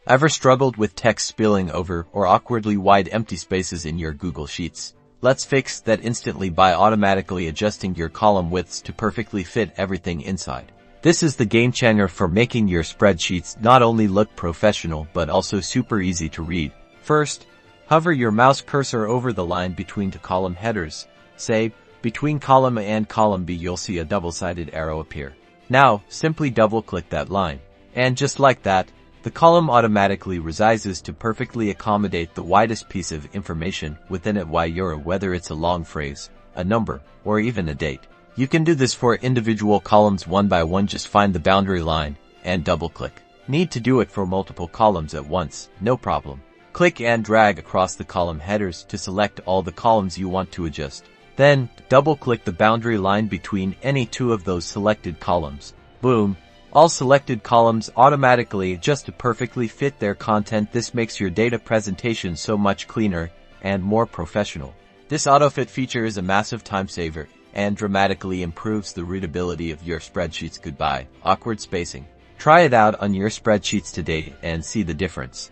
Ever struggled with text spilling over or awkwardly wide empty spaces in your Google Sheets? Let's fix that instantly by automatically adjusting your column widths to perfectly fit everything inside. This is the game changer for making your spreadsheets not only look professional but also super easy to read. First, hover your mouse cursor over the line between two column headers. Say, between column A and column B, you'll see a double-sided arrow appear. Now, simply double-click that line. And just like that, the column automatically resizes to perfectly accommodate the widest piece of information within it, whether it's a long phrase, a number, or even a date. You can do this for individual columns one by one. Just find the boundary line and double-click. Need to do it for multiple columns at once? No problem. Click and drag across the column headers to select all the columns you want to adjust. Then, double-click the boundary line between any two of those selected columns. Boom! All selected columns automatically adjust to perfectly fit their content. This makes your data presentation so much cleaner and more professional. This Autofit feature is a massive time saver and dramatically improves the readability of your spreadsheets. Goodbye, awkward spacing. Try it out on your spreadsheets today and see the difference.